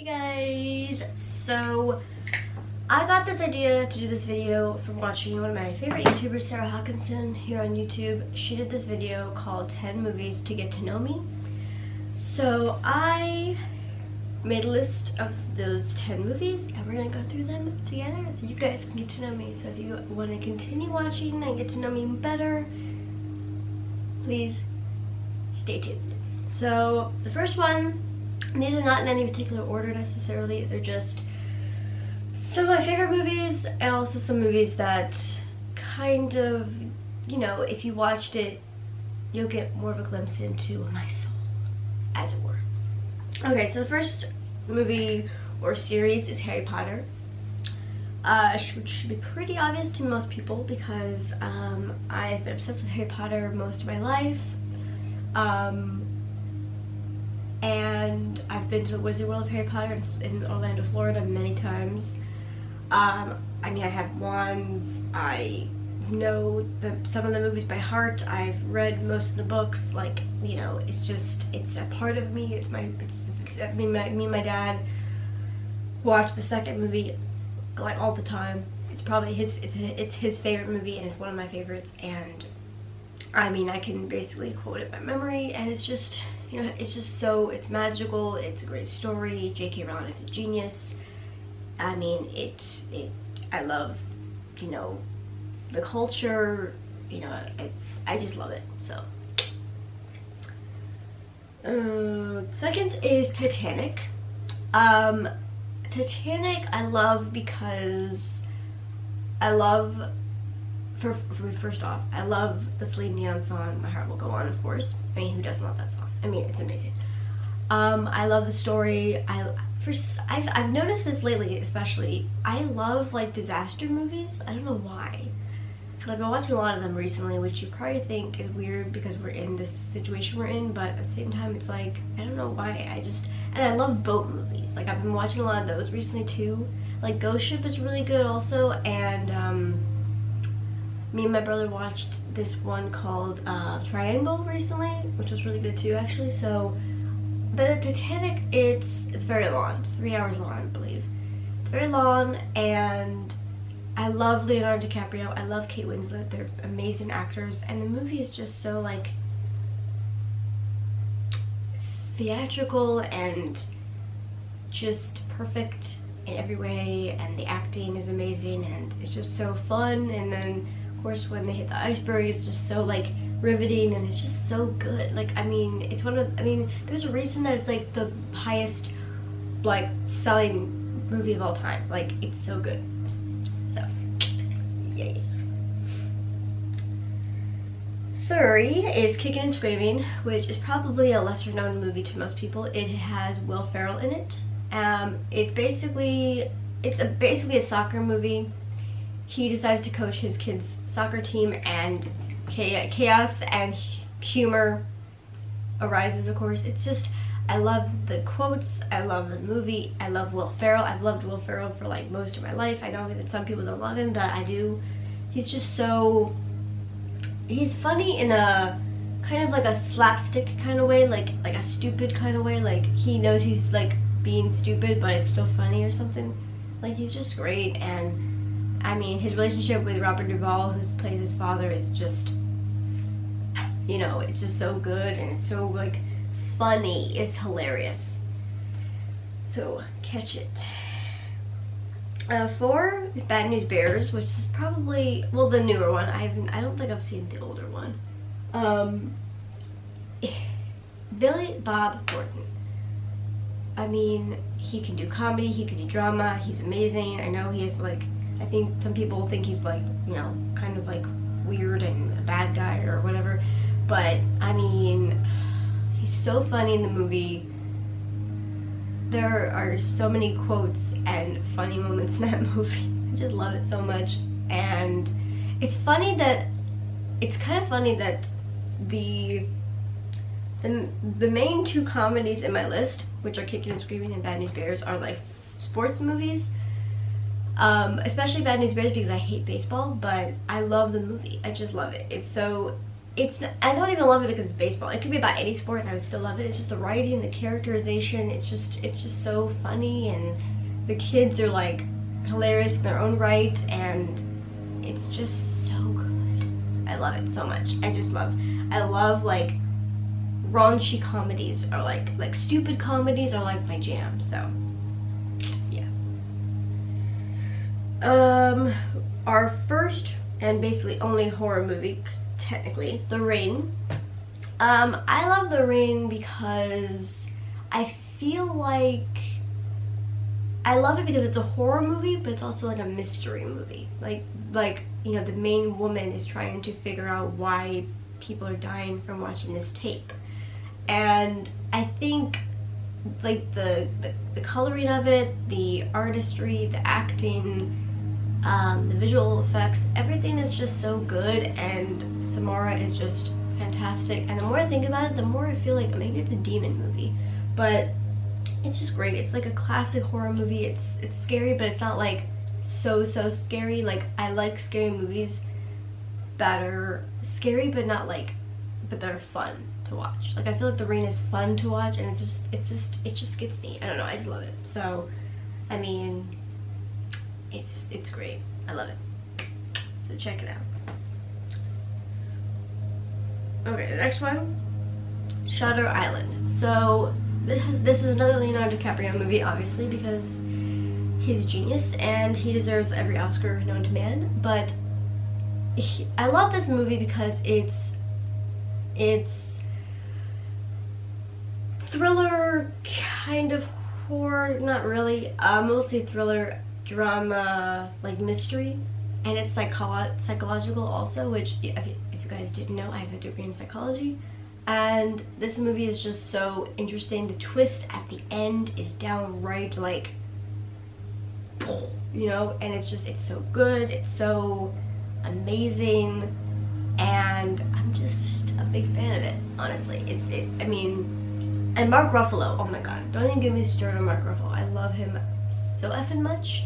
Hey guys, so I got this idea to do this video from watching one of my favorite YouTubers, Sarahhawkinson, here on YouTube. She did this video called 10 Movies to Get to Know Me. So I made a list of those 10 movies and we're gonna go through them together so you guys can get to know me. So if you want to continue watching and get to know me better, please stay tuned. So the first one, these are not in any particular order necessarily, they're just some of my favorite movies and also some movies that kind of, you know, if you watched it, you'll get more of a glimpse into my soul, as it were. Okay, so the first movie or series is Harry Potter, which should be pretty obvious to most people because I've been obsessed with Harry Potter most of my life. And I've been to the Wizard World of Harry Potter in Orlando, Florida many times. I mean, I have wands, I know some of the movies by heart, I've read most of the books, like, you know, it's a part of me, me and my dad watch the second movie like all the time. It's probably it's his favorite movie and it's one of my favorites, and I mean, I can basically quote it by memory, and it's just, you know, it's just so, it's magical, it's a great story. J.K. Rowling is a genius. I mean, I love, you know, the culture, you know, I just love it, so. Second is Titanic. Titanic I love because first off, I love the Celine Dion song, My Heart Will Go On, of course. I mean, who doesn't love that song? I mean, it's amazing. I love the story. I've noticed this lately, especially. I love, like, disaster movies. I don't know why. I've been watching a lot of them recently, which you probably think is weird because we're in this situation we're in, but at the same time, it's like, I don't know why. And I love boat movies. Like, I've been watching a lot of those recently, too. Like, Ghost Ship is really good, also, and, me and my brother watched this one called Triangle recently, which was really good too, actually. So, but at Titanic, it's very long. It's 3 hours long, I believe. It's very long, and I love Leonardo DiCaprio. I love Kate Winslet. They're amazing actors, and the movie is just so, like, theatrical and just perfect in every way, and the acting is amazing, and it's just so fun. And then, of course, when they hit the iceberg, it's just so, like, riveting, and it's just so good. Like, I mean, there's a reason that it's, like, the highest, like, selling movie of all time. Like, it's so good. So, yay. Third is Kickin' and Screaming, which is probably a lesser known movie to most people. It has Will Ferrell in it. It's basically a soccer movie. He decides to coach his kids' soccer team, and chaos and humor arises, of course. It's just, I love the quotes, I love the movie, I love Will Ferrell. I've loved Will Ferrell for, like, most of my life. I know that some people don't love him, but I do. He's just so, he's funny in a kind of like a slapstick kind of way, like a stupid kind of way. Like, he knows he's, like, being stupid, but it's still funny or something. Like, he's just great. And I mean, his relationship with Robert Duvall, who plays his father, is just, you know, it's just so good, and it's so, like, funny. It's hilarious. So, catch it. 4 is Bad News Bears, which is probably, well, the newer one. I don't think I've seen the older one. Billy Bob Thornton. I mean, he can do comedy, he can do drama, he's amazing. I know he is, like, I think some people think he's, like, you know, kind of, like, weird and a bad guy or whatever, but I mean, he's so funny in the movie. There are so many quotes and funny moments in that movie. I just love it so much. And it's funny that, it's kind of funny that the main 2 comedies in my list, which are Kickin' and Screaming and Bad News Bears, are, like, sports movies. Especially Bad News Bears because I hate baseball, but I love the movie. I just love it. It's so I don't even love it because it's baseball. It could be about any sport and I would still love it. It's just the writing, the characterization, it's just so funny, and the kids are like hilarious in their own right, and it's just so good. I love it so much. I love like raunchy comedies, or like stupid comedies are like my jam, so yeah. Our first and basically only horror movie, technically, The Ring. I love The Ring because I feel like I love it because it's a horror movie, but it's also like a mystery movie. Like you know, the main woman is trying to figure out why people are dying from watching this tape, and I think like the coloring of it, the artistry, the acting, the visual effects, everything is just so good, and Samara is just fantastic. And the more I think about it, the more I feel like maybe it's a demon movie, but it's just great. It's like a classic horror movie. It's scary, but it's not like so scary. Like, I like scary movies that are scary but not like, but they're fun to watch. Like, I feel like The Ring is fun to watch, and it just gets me. I don't know, I just love it. So I mean, it's great. I love it. So check it out. Okay, the next one, Shutter Island. So this is another Leonardo DiCaprio movie, obviously, because he's a genius and he deserves every Oscar known to man. But I love this movie because it's thriller, kind of horror, not really, mostly thriller, drama, like mystery, and it's psychological also, which if you guys didn't know, I have a degree in psychology. And this movie is just so interesting. The twist at the end is downright like, you know, and it's so good, it's so amazing, and I'm just a big fan of it, honestly. I mean, and Mark Ruffalo, oh my god, don't even get me started on Mark Ruffalo. I love him so effing much.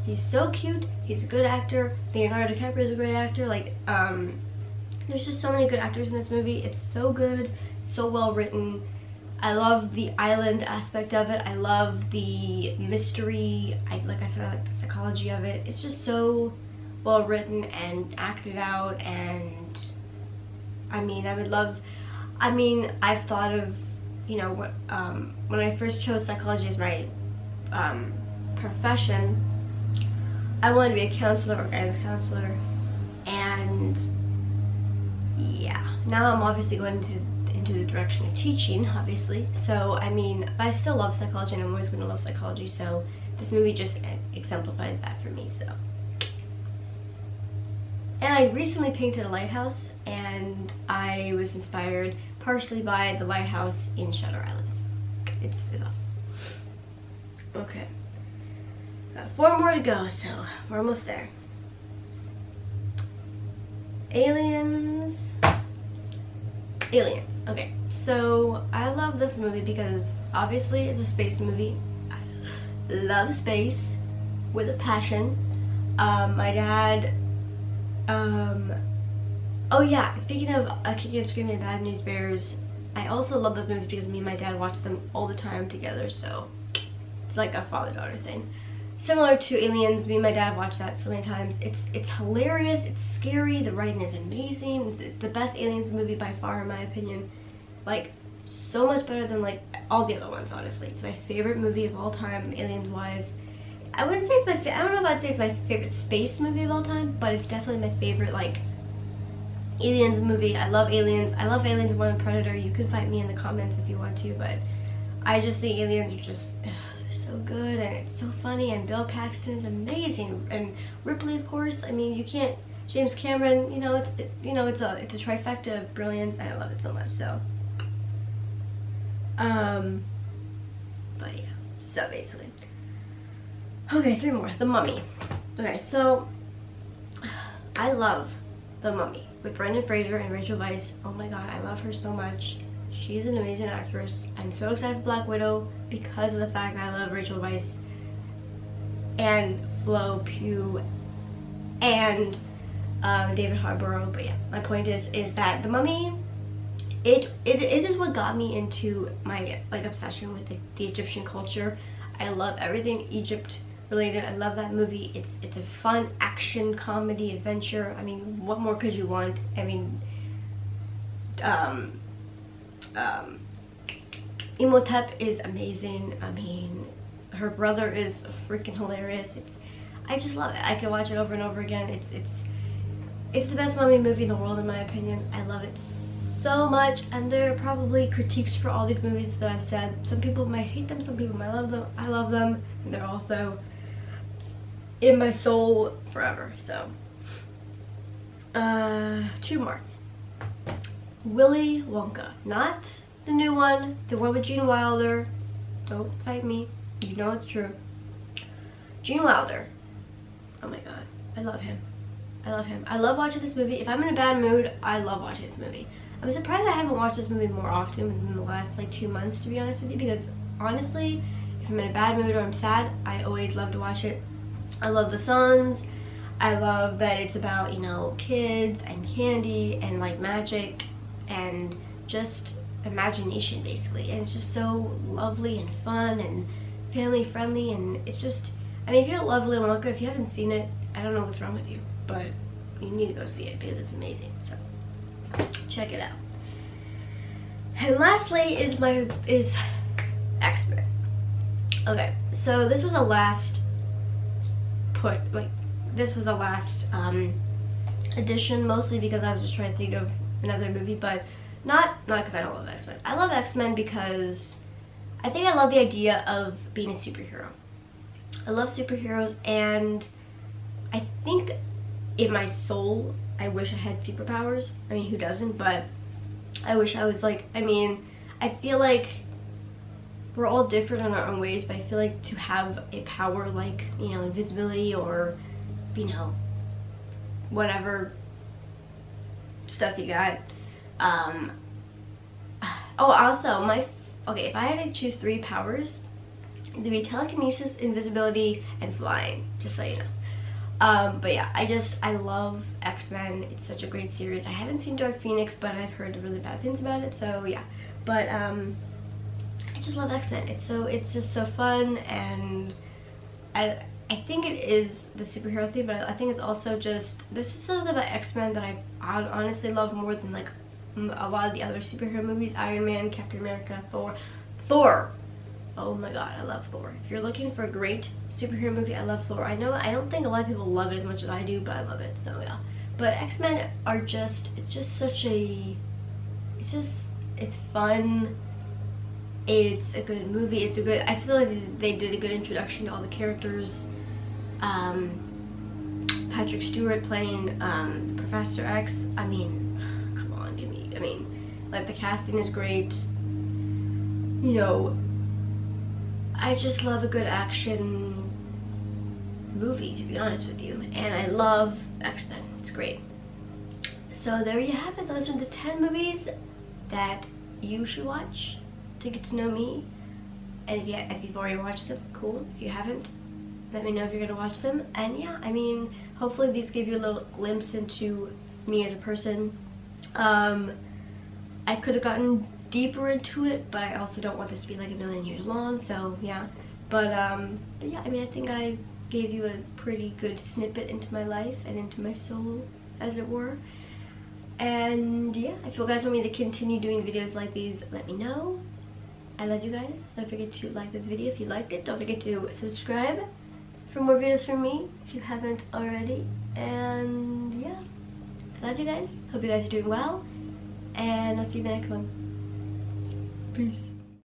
He's so cute, he's a good actor. Leonardo DiCaprio is a great actor. Like, there's just so many good actors in this movie. It's so good, so well written. I love the island aspect of it. I love the mystery. Like I said, I like the psychology of it. It's just so well written and acted out. And I mean, I've thought of, you know, what when I first chose psychology as my profession, I wanted to be a counselor or guidance counselor, and yeah, now I'm obviously going into the direction of teaching, obviously. So I mean, I still love psychology, and I'm always going to love psychology, so this movie just exemplifies that for me. So, and I recently painted a lighthouse, and I was inspired partially by the lighthouse in Shutter Island. It's awesome. Okay, got 4 more to go, so we're almost there. Aliens. Okay, so I love this movie because obviously it's a space movie. I love space with a passion. My dad, oh yeah, speaking of Kicking and Screaming and Bad News Bears, I also love this movie because me and my dad watch them all the time together, so it's like a father-daughter thing. Similar to Aliens, me and my dad watched that so many times. It's hilarious, it's scary, the writing is amazing. It's the best Aliens movie by far, in my opinion. Like, so much better than like all the other ones, honestly. It's my favorite movie of all time, Aliens-wise. I wouldn't say it's my I don't know if I'd say it's my favorite space movie of all time, but it's definitely my favorite, like, Aliens movie. I love Aliens. I love Aliens more than Predator. You can fight me in the comments if you want to, but I just think Aliens are just so good, and it's so funny, and Bill Paxton is amazing, and Ripley, of course. I mean, you can't. James Cameron, you know, it's a trifecta of brilliance, and I love it so much. So, but yeah. So basically, okay, 3 more. The Mummy. Okay, so I love The Mummy with Brendan Fraser and Rachel Weisz. Oh my god, I love her so much. She's an amazing actress. I'm so excited for Black Widow because of the fact that I love Rachel Weisz and Flo Pugh and David Harbour. But yeah, my point is that The Mummy, it is what got me into my like obsession with the Egyptian culture. I love everything Egypt related. I love that movie. It's a fun action comedy adventure. I mean, what more could you want? I mean, Imhotep is amazing. I mean, her brother is freaking hilarious. I just love it. I can watch it over and over again. It's the best mummy movie in the world in my opinion. I love it so much, and there are probably critiques for all these movies that I've said. Some people might hate them, some people might love them. I love them, and they're also in my soul forever. So, 2 more. Willy Wonka, not the new one, the one with Gene Wilder. Don't fight me, you know it's true. Gene Wilder. Oh my god, I love him. I love him. I love watching this movie. If I'm in a bad mood, I love watching this movie. I'm surprised I haven't watched this movie more often within the last like 2 months, to be honest with you, because honestly, if I'm in a bad mood or I'm sad, I always love to watch it. I love the songs. I love that it's about, you know, kids and candy and like magic and just imagination basically, and it's just so lovely and fun and family friendly, and it's just, I mean, if you don't love Willy Wonka, if you haven't seen it, I don't know what's wrong with you, but you need to go see it because it's amazing. So check it out. And lastly is X-Men. Okay, so this was a last edition, mostly because I was just trying to think of another movie, but not because I don't love X-Men. I love X-Men because I think I love the idea of being a superhero. I love superheroes, and I think in my soul I wish I had superpowers. I mean, who doesn't? But I wish I was like, I mean, I feel like we're all different in our own ways, but I feel like to have a power like, you know, invisibility or, you know, whatever stuff you got. Oh, also, okay, if I had to choose 3 powers, it'd be telekinesis, invisibility, and flying, just so you know. But yeah, I love X-Men. It's such a great series. I haven't seen Dark Phoenix, but I've heard really bad things about it, so yeah. But I just love X-Men. It's just so fun, and I think it is the superhero thing, but I think it's also just, there's just something about X-Men that I honestly love more than like a lot of the other superhero movies. Iron Man, Captain America, Thor. Oh my god, I love Thor. If you're looking for a great superhero movie, I love Thor. I know I don't think a lot of people love it as much as I do, but I love it, so yeah. But X-Men are just, it's just such a, it's fun. It's a good movie. I feel like they did a good introduction to all the characters. Patrick Stewart playing Professor X. I mean, come on, I mean, like, the casting is great. You know, I just love a good action movie, to be honest with you. And I love X-Men. It's great. So there you have it. Those are the 10 movies that you should watch to get to know me. And if you've already watched them, cool. If you haven't, let me know if you're gonna watch them. And yeah, I mean, hopefully these give you a little glimpse into me as a person. I could have gotten deeper into it, but I also don't want this to be like a million years long, so yeah. But yeah, I mean, I think I gave you a pretty good snippet into my life and into my soul, as it were. And yeah, if you guys want me to continue doing videos like these, let me know. I love you guys. Don't forget to like this video if you liked it. Don't forget to subscribe for more videos from me if you haven't already. And yeah, I love you guys. Hope you guys are doing well, and I'll see you in the next one. Peace.